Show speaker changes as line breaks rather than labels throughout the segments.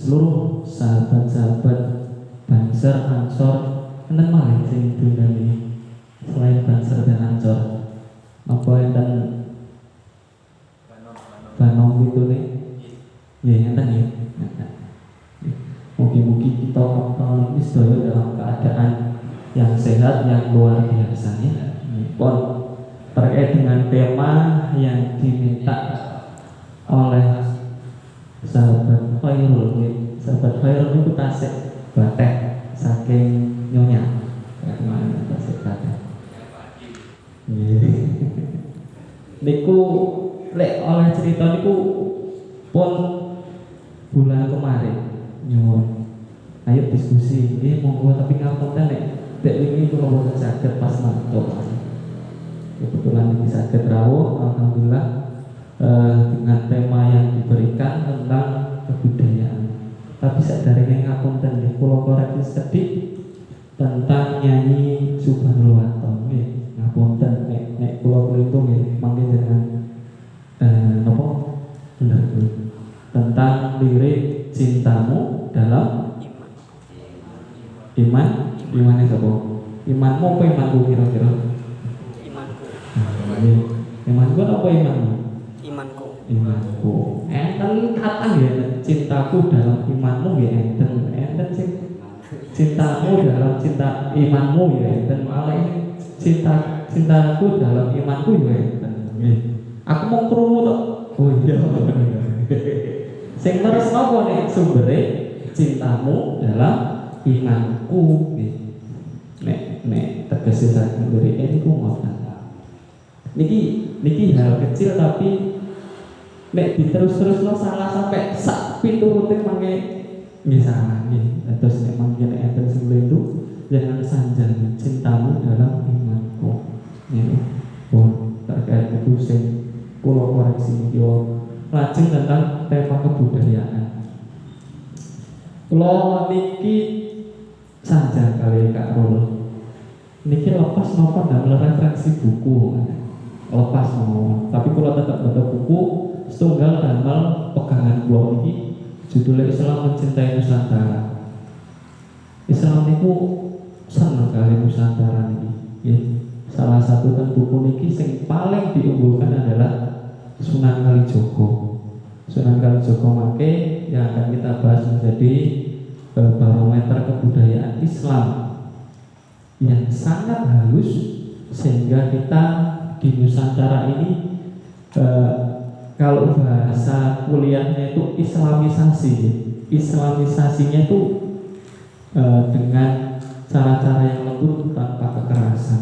seluruh sahabat-sahabat Banser, Ansor, enten malih sing diundang ini selain Banser dan Ansor. Apa enten Banom itu nih? Ya enten ya. Mugi-mugi kita tahun ini sedaya dalam keadaan yang sehat, yang luar biasa ya. Pon terkait dengan tema yang diminta oleh sahabat Khairul, sahabat Khairul itu tasik batek saking nyonya. Kemana tasik batek? Niku lek oleh cerita niku pun bulan kemarin nyuwun. Ayo diskusi, ini monggo tapi ngapunten nek dek wingi kula boten saged pas mantuk. Kebetulan ini saged rawuh, alhamdulillah dengan tema yang diberikan tentang kebudayaan. Tapi sadarene ngapunten nggih kula koreksi sedhik tentang nyanyi Subhanallah Waton nggih. Ngapunten nek kula keliru nggih mangke dengan napa bener tentang lirik cintamu dalam iman sapa? Imanmu apa imanku kira-kira? Imanku apa imanmu? Imanku. Enten kata ya cintaku dalam imanmu ya enten sing cintamu dalam cinta imanmu ya enten cintaku dalam imanku ya enten. Aku mau krungu tok. Oh iya. Sing terus napa nek sumbere cintamu dalam imanku nek tegese saking lirike niku ngoten. Niki hal kecil tapi nek diterus-terusno salah sampai sak piturute mangke nggih salah nggih. Terus nek mangke nek enten sing itu jangan sanjang cintamu dalam imanku. Niku pun terkait itu sing kula koreksi niki lajeng tentang tema kebudayaan. Kula niki sanjang kali Kak Rul. Niki lepas napa damel referensi buku. Lepas mau, tapi kalau tetap baca buku setunggal damel pegangan kula niki judulnya Islam Mencintai Nusantara. Islam niku seneng kali Nusantara niki. Ya. Salah satu kan buku niki sing paling diunggulkan adalah Sunan Kalijaga. Sunan Kalijaga mangke yang akan kita bahas menjadi barometer kebudayaan Islam yang sangat halus sehingga kita di Nusantara ini kalau bahasa kuliahnya itu Islamisasi. Islamisasinya itu dengan cara-cara yang lembut tanpa kekerasan.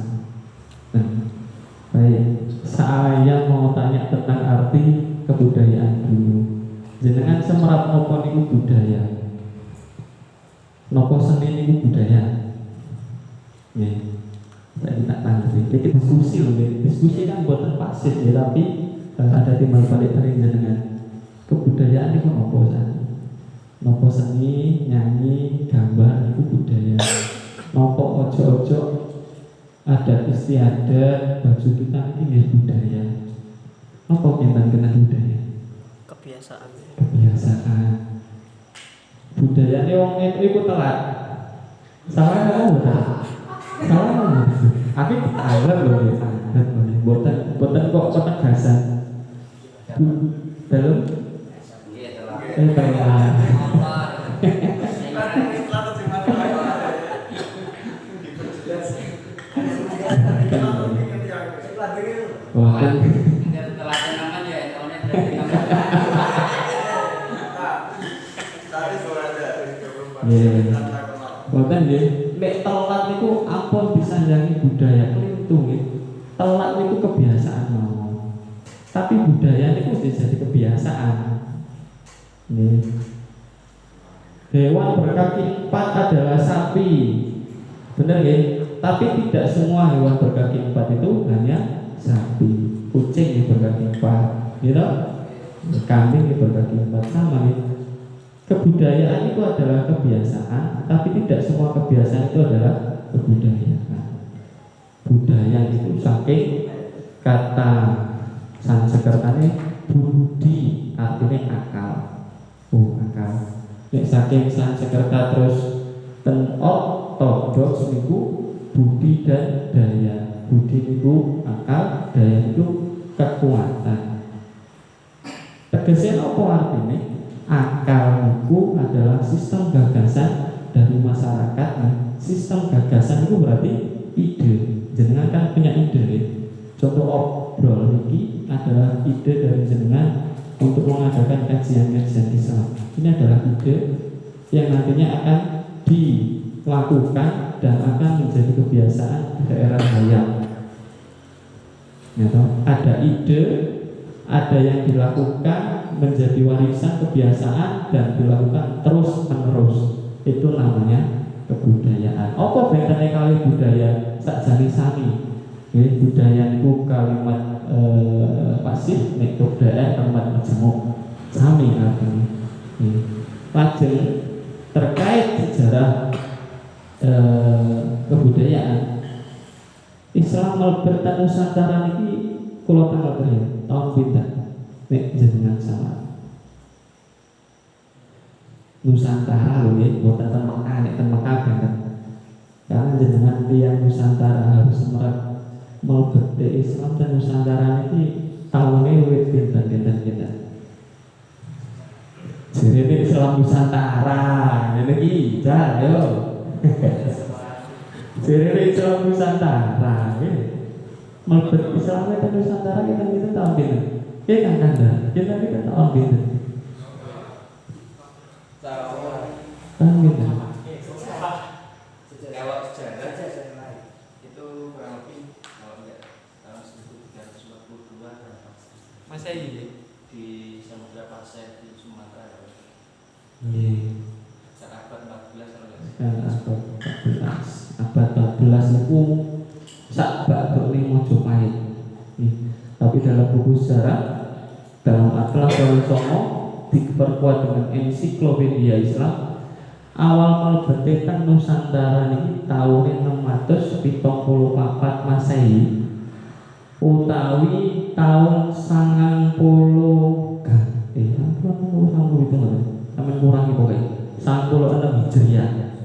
Baik, saya mau tanya tentang arti kebudayaan dulu. Jenengan semerap nopo niku budaya? Nopo seni niku budaya? Nggih. Saya tak tanggapi. Ini diskusi loh, diskusi kan buatan pasif ya, tapi ada timbal balik dari jenengan. Kebudayaan itu nopo seni, nyanyi, gambar itu budaya. Nopo ojo-ojo adat istiadat, baju kita ini budaya. Nopo kita kena budaya? Kebiasaan. Budaya ini wong itu telat. Salah kamu betul. Salah aku Thailand loh ya, buatan kok ketegasan dalam telat. Buatan ya. Nek telat itu apa disanjangi budaya kelintung ya. Telat itu kebiasaan mau. Tapi budaya itu jadi kebiasaan. Nih. Hewan berkaki 4 adalah sapi. Benar ya? Tapi tidak semua hewan berkaki 4 itu hanya sapi. Kucing yang berkaki 4, gitu? Kambing yang berkaki 4 sama ya. Kebudayaan itu adalah kebiasaan, tapi tidak semua kebiasaan itu adalah kebudayaan. Budaya itu saking kata Sanskertanya budi, artinya akal. Akal. Nek saking Sanskerta terus ten ortodoks niku budi dan daya. Budi niku akal, daya niku kekuatan. Tegesnya apa artinya? Akal niku adalah sistem gagasan dari masyarakat. Nah, sistem gagasan itu berarti ide. Jenengan kan punya ide ya. Contoh obrol ini adalah ide dari jenengan untuk mengadakan kajian-kajian Islam. Ini adalah ide yang nantinya akan dilakukan dan akan menjadi kebiasaan di daerah hayat. Ya, ada ide, ada yang dilakukan menjadi warisan kebiasaan dan dilakukan terus menerus. Itu namanya kebudayaan. Apa bedanya kali budaya sakjane sami? Budaya itu kalimat pasif, nek kebudayaan kalimat majemuk sami artinya. Lajeng terkait sejarah kebudayaan Islam mlebu Nusantara niki kula tanggal tahun pinten nek jenengan sama Nusantara lho nggih boten ten Mekah nek ten Mekah benten karena jenengan tiyang Nusantara harus mlebu Islam dan Nusantara niki taune wit pinten jadi Islam Nusantara ini iki jar yo jadi Islam Nusantara mlebu Islam dan Nusantara kita tahun pinten kita kan kita tahun pinten tahun pinten
kalau sejarah itu kurang lebih kalau enggak tahun 1342
Masehi
di Samudra Pasir di Sumatera ya.
Nggih.
Abad 14 kalau enggak
Abad 14. Abad 14 niku sak bakdone Mojopahit. Tapi dalam buku sejarah dalam Atlas Songo diperkuat dengan ensiklopedia Islam awal mlebete Nusantara niki taun 674 Masehi utawi tahun 90 itu sampai kurangi pokoknya 96 Hijriah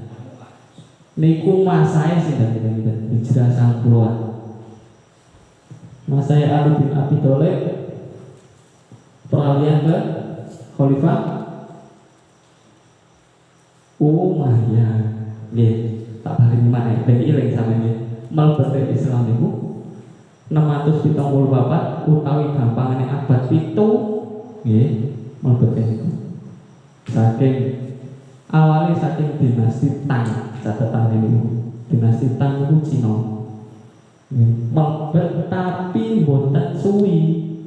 niku masae sinten Hijrah 90-an masae Ali bin Abi Thalib peralihan ke Khalifah Umayyah nggih tak balik mana ben ilang sampeyan mlebete Islam niku 674 utawi gampangane abad 7 nggih mlebete niku saking awalnya saking dinasti Tang catatan ini dinasti Tang itu Cina mlebet tapi boten suwi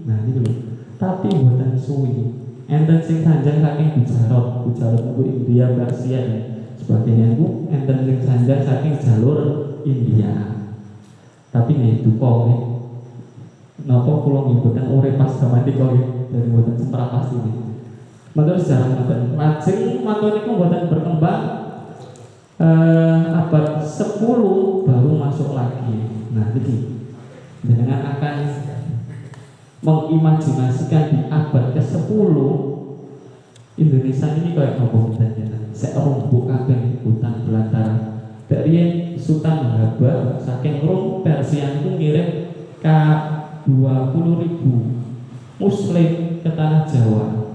nah ini lho tapi boten suwi enten sing sanjang saking Gujarat itu India Persia dan sebagainya itu enten sing sanjang saking jalur India tapi nih duka nih napa kula ngikutin urip pas zaman iki kok dari boten semprah pasti nih menurut sejarah boten lajeng mantu niku boten berkembang abad 10 baru masuk lagi nah iki dengan akan mengimajinasikan di abad ke-10 Indonesia ini kayak ngomong saja serumpuk kabeh hutan belantara dari Sultan Haba saking Rum Persia itu ngirim ke 20.000 Muslim ke tanah Jawa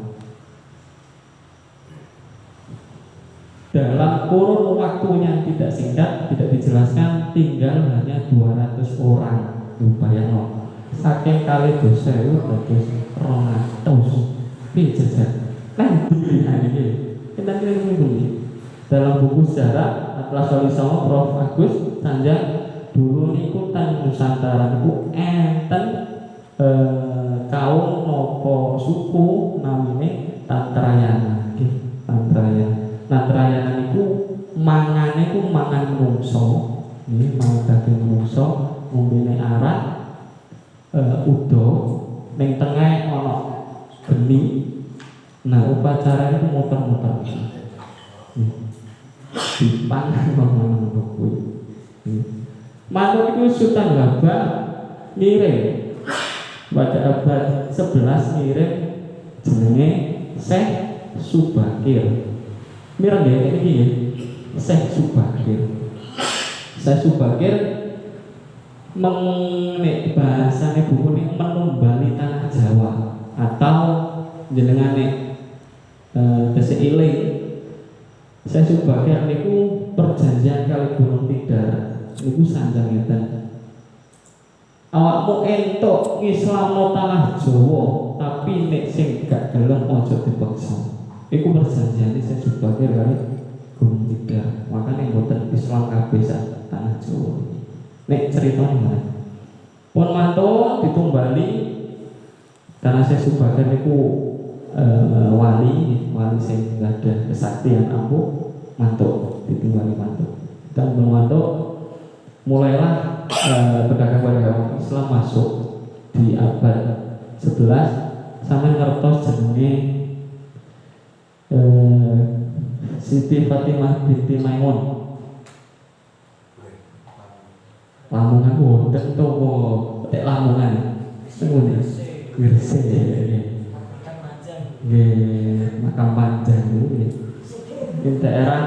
dalam kurun waktu yang tidak singkat tidak dijelaskan tinggal hanya 200 orang bayang saking kali dosa itu terus 200 jajan lain pilihan ini kita ini dalam buku sejarah Atlas Songo Prof. Agus Sanjang dulu niku teng Nusantara niku enten kaum nopo suku namine Tantrayana Tantrayana niku mangane ku mangan menungso nggih mangan daging menungso ngombene arak udo ning tengah ana geni nah upacara itu muter-muter dipangan ngono kuwi manut iku Sultan Haba ngirim pada abad 11 ngirim jenenge Syekh Subakir Mireng ya ini ya. Syekh Subakir. Syekh Subakir nek bahasane buku ini menumbali tanah Jawa atau jenengane desa iling. Syekh Subakir niku perjanjian kali Gunung Tidar niku sanjang ngeten. Awakmu entuk Islamno tanah Jawa, tapi nek sing gak gelem aja dipaksa. Iku perjanjiane Syekh Subakir kali Gunung Tidar. Makane mboten Islam kabeh sak tanah Jawa. Nek ceritane mana? Pun mantu ditumbali karena Syekh Subakir niku wali sing gadah kesaktian ampuh mantu ditumbali mantu. Dan mantu mulailah pedagang Islam masuk di abad 11 sampai ngertos jenenge Siti Fatimah binti Maimun. Lamongan boten to kok, tek Lamongan. Ngono. Gresik. Nggih, Makam Panjang nggih. Di daerah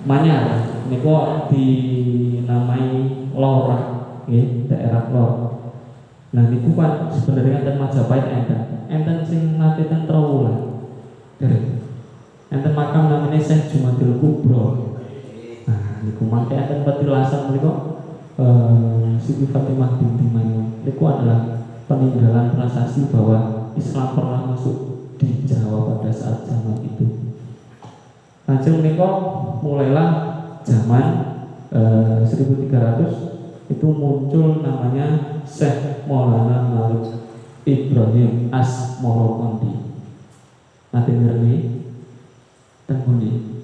Manyar niku dinamai Lorak, nggih, daerah Lor. Nah niku kan sebenarnya enten Majapahit enten sing nate ten Trowulan. Enten makam namanya Syekh Jumadil Kubro. Nah niku mangke enten petilasan niku Siti Fatimah binti Maimun. Niku adalah peninggalan prasasti bahwa Islam pernah masuk di Jawa pada saat zaman itu. Lajeng menika mulailah zaman 1300 itu muncul namanya Syekh Maulana Malik Ibrahim As-Morokondi. Nanti ngerti temuni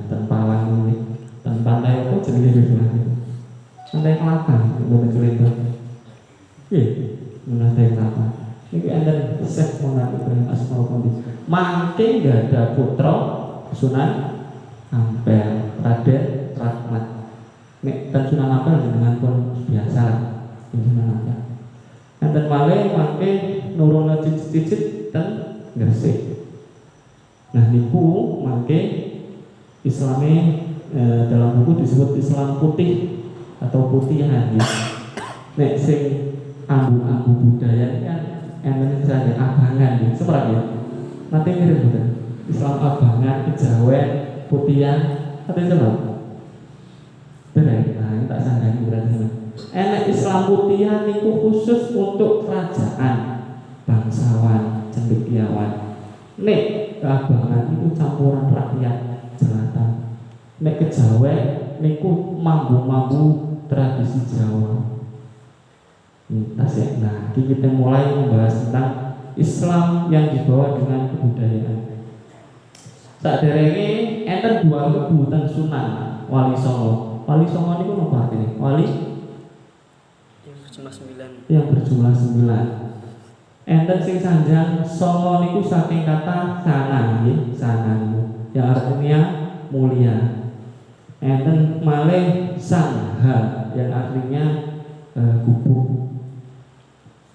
tempalan ini pantai apa jenenge iki? Pantai Kelapa, mboten cerita. Nggih, pantai Kelapa. Niki enten Syekh Maulana Ibrahim As-Morokondi. Mangke gak ada putra Sunan Ampel, Raden Rahmat. Nek ten Sunan Ampel dengan pun biasa Sunan Ampel. Enten malih mangke nurono cicit-cicit ten Gresik. Nah niku mangke Islame dalam buku disebut Islam putih atau putihan gitu. Nek sing ambu-ambu budaya kan enten saja abangan gitu, seperti ya. Nanti mirip bukan Islam abangan, kejawen, putihan, atau sebab. Benar, nah ini tak sangka berarti. Enak Islam putihan itu khusus untuk kerajaan, bangsawan, cendekiawan. Nek keabangan itu campuran rakyat jelata. Nek kejawen niku mambu-mambu tradisi Jawa. Nah, kita mulai membahas tentang Islam yang dibawa dengan kebudayaan. Saderenge enten 2000 ten Sunan Wali Songo. Wali Songo niku napa artine? Wali yang berjumlah 9. Enten sing sanjang Songo niku saking kata sanan nggih, sanan yang artinya mulia. Enten malih Sangha yang artinya gubuk.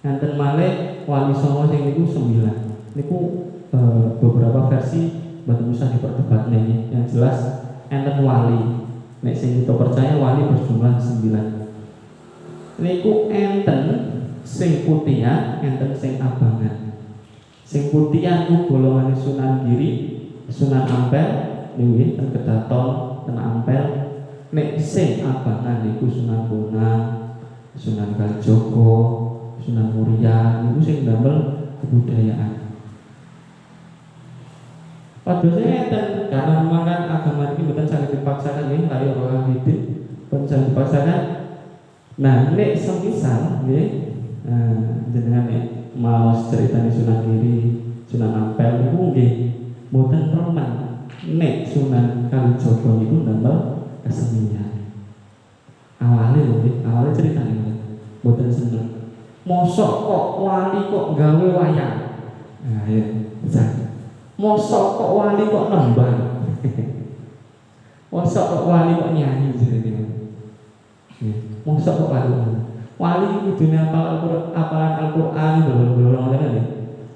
Enten malih Wali Songo sing niku 9. Niku beberapa versi batu usah diperdebatkan ini. Yang jelas enten wali. Nek sing kita percaya wali berjumlah 9. Niku enten sing putihan, enten sing abangan. Sing putihan ku golongan Sunan Giri, Sunan Ampel, niku ten Kedaton, ten Ampel. Nek sing abangan niku Sunan Bonang, Sunan Kalijogo, Sunan Muria, niku sing damel kebudayaan. Padahal enten karena memang kan agama ini bukan sangat dipaksakan nih, kayak orang hidup bukan sangat dipaksakan. Nah, nek semisal nggih, jenengan nek mau ceritane Sunan Giri, Sunan Ampel niku nggih mboten remen. Nek Sunan Kalijogo niku ndamel kesenian. Awale ceritane mboten seneng. Mosok kok wali kok gawe wayang. Nah, ya, bisa. Mosok kok wali kok nembang. Mosok kok wali kok nyanyi jenenge. Mosok kok wali kudune apalan Al-Qur'an belum ngene.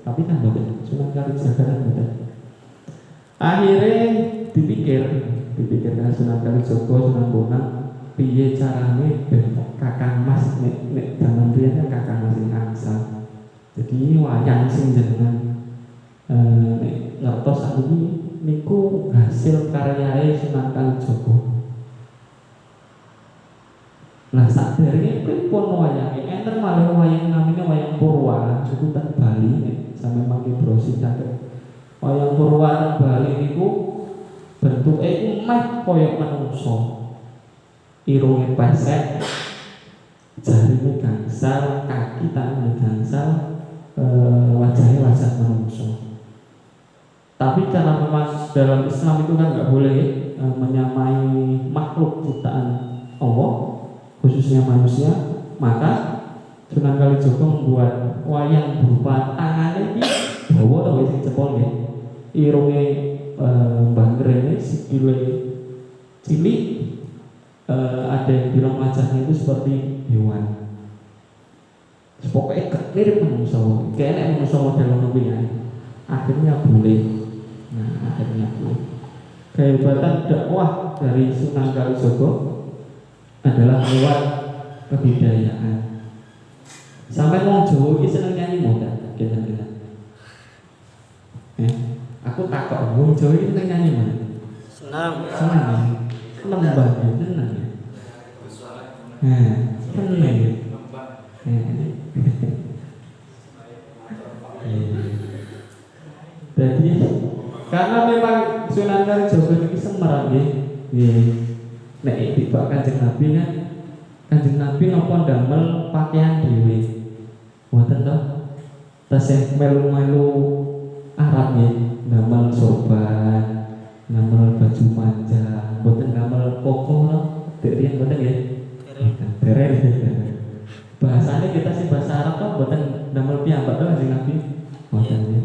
Tapi kan boten Sunan Kalijaga kan boten. Akhirnya dipikirkan Sunan Kalijaga, Sunan Bonang, piye carane ben Kakang Mas nek jaman riyen kan Kakang Mas sing angsal. Jadi wayang sing jenengan nek ngertos sakniki niku hasil karyae Sunan Kalijaga. Nah sakderenge pripun wayange? Enten malih wayang namine wayang Purwa, suku ten Bali nek sampe mangke browsing saged. Wayang Purwa Bali niku bentuke iku meh kaya manungsa. Irunge pesek, jarine gangsal, kaki tangan gangsal, wajahnya wajah manungsa. Tapi karena memang dalam Islam itu kan nggak boleh menyamai makhluk ciptaan Allah, khususnya manusia, maka Sunan Kalijaga membuat wayang berupa tangannya ini bawa atau sing cepol ya, irunge bangkrene, sikile cilik, ada yang bilang wajahnya itu seperti hewan. Pokoknya mirip manusia, kayaknya manusia model ngono ya. Akhirnya boleh. Nah, akhirnya boleh. Kehebatan dakwah dari Sunan Kalijaga adalah lewat kebudayaan. Sampai wong Jawa iki seneng nyanyi modal, kira-kira. Aku takok wong Jawa iki seneng nyanyi modal. Senang. Lembah seneng ya. Seneng. Jadi karena memang Sunan Kalijaga ini semerang nggih. Nek tiba Kanjeng Nabi kan Kanjeng Nabi napa ndamel pakaian dhewe. Mboten to? Tasih melu-melu Arab nggih, ndamel sorban, ndamel baju panjang, mboten ndamel koko lho. Dek riyen mboten nggih. Dereng. Bahasanya kita sih bahasa Arab to mboten ndamel piyambak to Kanjeng Nabi. Mboten nggih.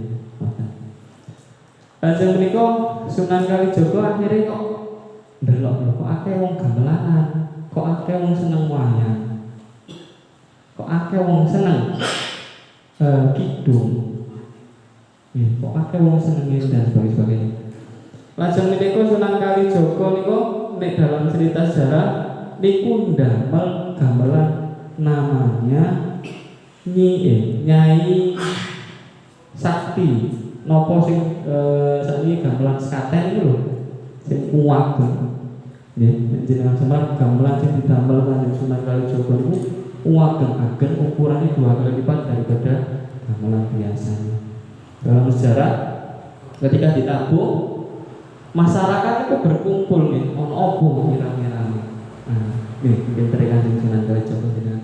Kanjeng menika Sunan Kalijaga akhirnya kok ndelok kok akeh wong gamelan, kok akeh wong seneng wayang, kok akeh wong seneng kidung, kok akeh wong seneng dan sebagainya. Lajeng menika Sunan Kalijaga niku nek dalam cerita sejarah niku ndamel gamelan namanya Nyai Sakti. Nopo sing sakniki gamelan sekaten itu lho, sing kuat nggih. Jenengan Semar gamelan sing didamel Kanjeng Sunan Kalijaga niku ageng ukurannya 2 kali lipat daripada gamelan biasanya. Dalam sejarah ketika ditabuh masyarakat itu berkumpul nih, ono opo kira-kira. Nah, nggih pinter Kanjeng Sunan Kalijaga jenengan.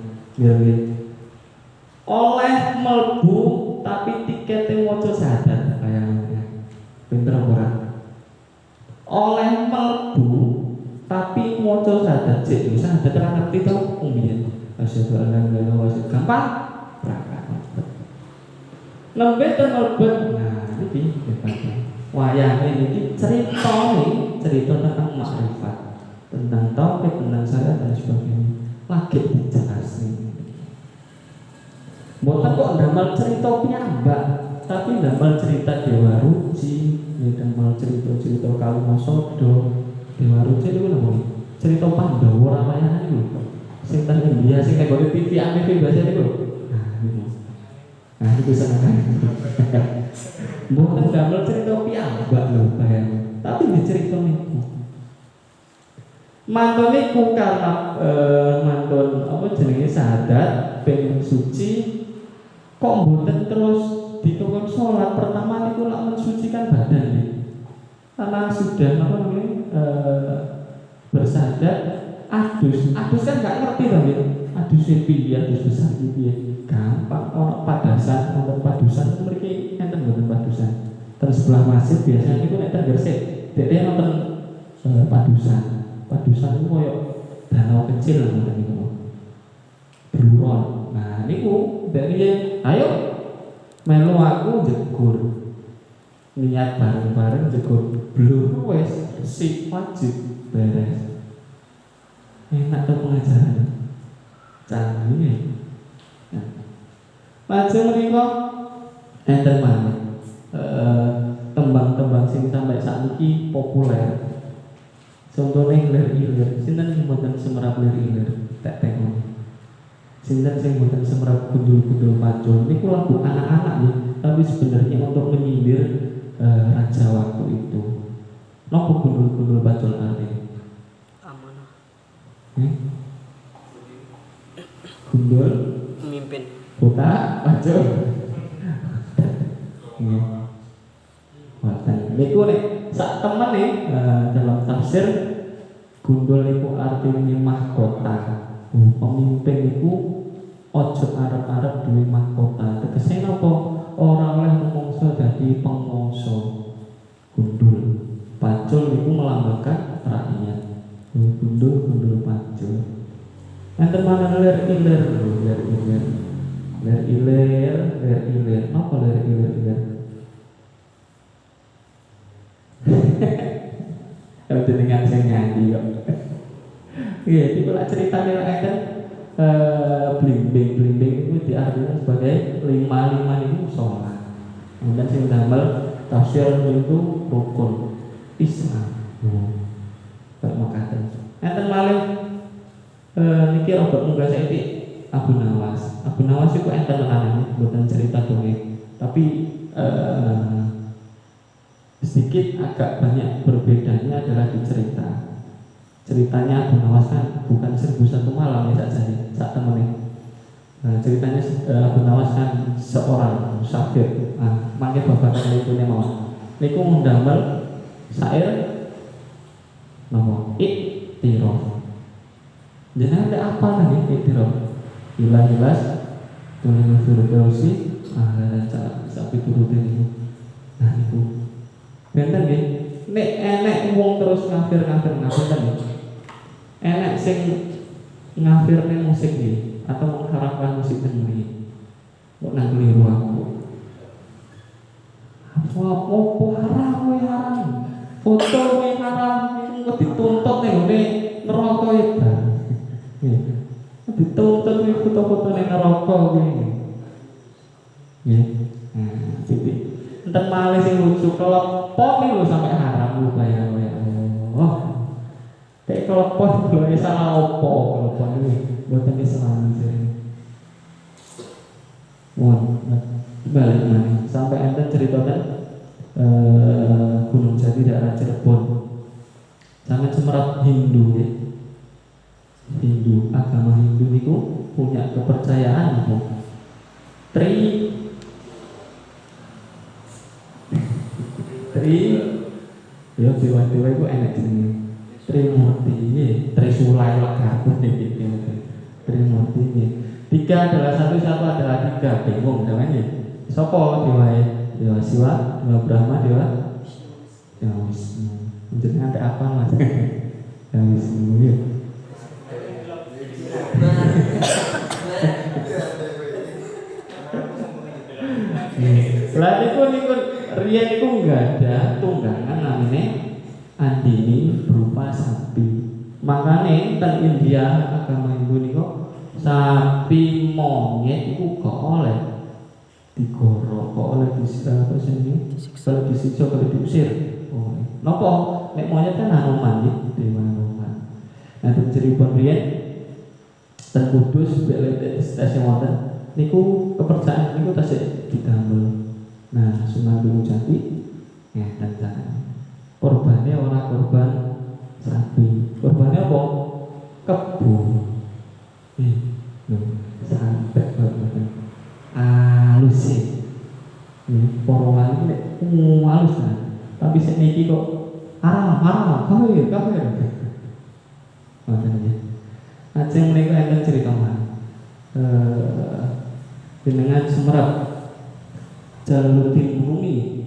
Oleh melbu tapi tiketnya waca syahadat kayaknya pinter ora. Oleh melbu tapi waca syahadat cek syahadat ora ngerti to mbiyen. Asyhadu an la ilaha illallah gampang berangkat. Nembe mlebet. Nah, iki hebatnya. Wayange iki cerita tentang makrifat, tentang tauhid, tentang syariat dan sebagainya. Lagi dijelasin. Mboten kok ndamel cerita piyambak, tapi ndamel cerita Dewa Ruci, ndamel cerita Kalimasada. Dewa Ruci niku napa? Cerita Pandhawa ramayana niku. Sing teng India sing kaya TV ANTV bahasa niku. Nah, niku. Nah, iku seneng. Mboten ndamel cerita piyambak lho, bayang. Tapi dicerita niku. Mantun niku karena mantun apa jenenge syahadat pengen suci. Kok mboten terus dikon sholat pertama niku lak mensucikan badan nih. Karena sudah apa namanya bersyahadat adus kan nggak ngerti to nggih. Adus piye, adus besar piye. Gampang ono padasan, ono padusan mriki enten mboten padusan. Terus sebelah masjid biasanya niku nek teng Gresik, dhewe nonton padusan. Padusan itu koyo danau kecil ngoten niku. Bluron. Nah niku dari ayo melu aku jegur. Niat bareng-bareng jegur blur wes sik wajib beres. Enak tuh pengajaran. Canggih. Nah, lajeng menika enten maneh tembang-tembang sing sampai sakniki populer. Contohnya ilir-ilir, sinten sing mboten semerap ilir-ilir, tak tengok. Sinten sing mboten semerap gundul-gundul pacul. Niku lagu anak-anak ya, tapi sebenarnya untuk menyindir raja waktu itu. Nopo gundul-gundul pacul artinya?
Amanah.
Gundul
Memimpin.
buta pacul. Nggih. Wonten niku nek sak temen nih dalam tafsir gundul niku artinya mahkota. Pemimpin niku ojo arep-arep duwe mahkota. Tegese napa? Ora oleh mungso dadi pangmangsa. Gundul. Pacul niku melambangkan rakyat. Gundul pacul. Enten mana lir-ilir. Napa lir-ilir? Kalau dengan saya nyanyi kok. Iya, itu lah ceritanya lah kan. Blimbing itu diartikan sebagai lima itu sholat. Kemudian sing damel tafsir itu rukun Islam. Pak makaten. Enten malih niki robot munggah saiki Abu Nawas. Abu Nawas iku enten anane mboten cerita dongeng. Tapi sedikit agak banyak berbedanya adalah di cerita. Ceritanya Abu Nawas kan bukan 1001 malam ya saat temen. Ceritanya Abu Nawas kan seorang musafir. Mangke babakan itu mau. Niku ndamel syair napa? Iktiraf. Jenenge ada apa nih iktiraf? Ilas tulen firdausi ala sapi turutin itu. Nah itu. Benten nggih. Nek enek wong terus ngafir kan nggih. Enek sing ngafirne musik nggih atau mengharapkan musik nggih. Kok nang keliru aku. Apa haram. Foto kowe haram iku dituntut ning ngene neraka ya. Dituntut kuwi foto-foto ning neraka kuwi. Nggih. Titik. Enten malih sing lucu kelepon lho sampai haram lho ya. Oh. Kayak kelepon lho salah opo kelepon iki mboten Islam sih. Balik mana sampai enten ceritakan Gunung Jati daerah Cirebon sangat semerap Hindu ya. Agama Hindu itu punya kepercayaan itu ya dewa-dewa itu enak jenenge Trimurti Trisulai Lagaku gitu Trimurti tiga adalah satu adalah tiga bingung jangan ya sopo dewa Siwa, dewa Brahma, dewa Wisnu. Jenenge ada apa mas? Dewa Wisnu ya. Lah niku riyen niku enggak ada tunggangan namanya Andini berupa sapi. Makanya teng India agama Hindu niku sapi monyet iku kok oleh digorok, kok oleh disiksa apa sini? Kalau disiksa kalau diusir. Oh, nopo nek monyet kan Hanuman iki, dewa Hanuman. Nah, Cirebon riyen ten Kudus belek stasiun wonten niku kepercayaan niku tasih didamel. Nah, Sunan Gunung Jati ngeten carane. Korbannya ora korban sapi. Korbannya apa? Kebo. Sampai korban halus sih. Para wali nek halus kan. Tapi sik niki kok haram, kafir. Ngoten ya. Ajeng menika enten cerita mah. Jenengan Semerap Jalaluddin Rumi.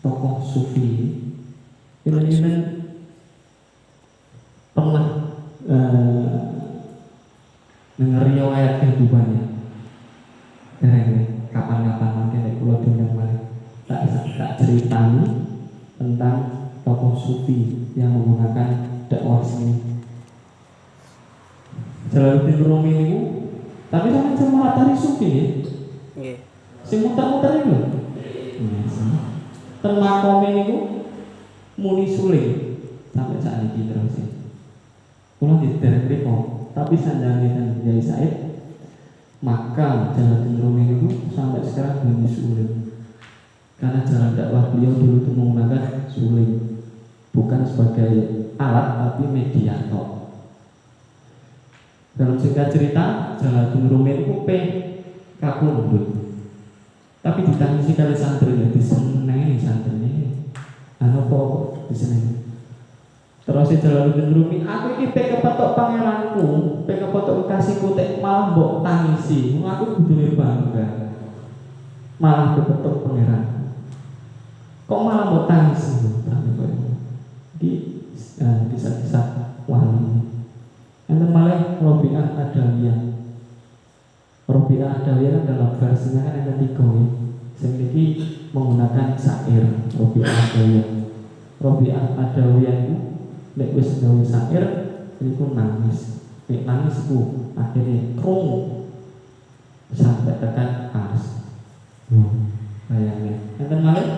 Tokoh sufi. Ini pernah dengar riwayat kehidupannya. Kapan-kapan nanti nek kula diundang malih tak ceritani tentang tokoh sufi yang menggunakan dakwah seni. Jalaluddin Rumi niku tapi sampeyan cuma tari sufi nggih. Nggih. Sing muter-muter niku. Yes. Ten makome niku muni suling sampai saat ini terus. Kula diterek mriko, tapi sanjangan Kiai Said maka jalan cenderung itu sampai sekarang bunyi suling. Karena jalan dakwah beliau dulu itu menggunakan suling, bukan sebagai alat tapi mediator. Dalam singkat cerita, jalan cenderung itu kapundhut. Tapi ditangisi kali santri ya disenengi santrinya. Anu kok disenengi. Terus jalan cenderung aku iki kepetok pangeranku, kepetok kasihku tek malah mbok tangisi. Aku kudune bangga. Malah kepetok pangeran. Kok malah mau tangis di kisah-kisah wali. Yang malah Robi'ah Adawiyah. Robi'ah Adawiyah dalam versinya kan ada 3 ya. Yang ini menggunakan syair Robi'ah Adawiyah. Robi'ah Adawiyah itu nek wis gawe syair niku nangis. Nek nangis iku akhirnya krung sampai tekan ars. Bayangin. Yang malah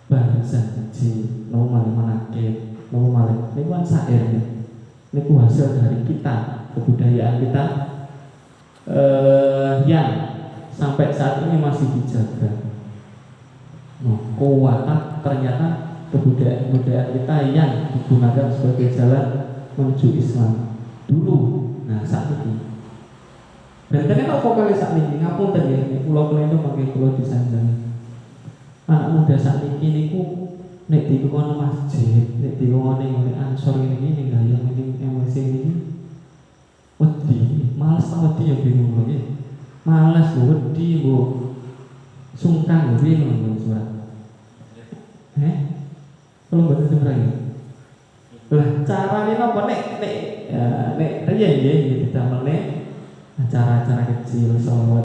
bahasa kecil, nomor manake, nomor malik, ini kan syair nih, ini hasil dari kita, kebudayaan kita yang sampai saat ini masih dijaga. Kuat ternyata kebudayaan kita yang digunakan sebagai jalan menuju Islam dulu. Nah saat ini. Dan ternyata vokalis saat ini ngapunten ya, pulau itu pakai pulau disanjang. Anak muda saat ini niku nek dikon masjid, nek dikon ning ansor ini gaya ning MWC ini. Wedi, malas ta wedi ya bingung lho. Malas wedi mbok sungkan bingung surat. Kalau mboten sebenarnya. Lah carane napa nek riyen nggih kita meneh acara-acara kecil selawat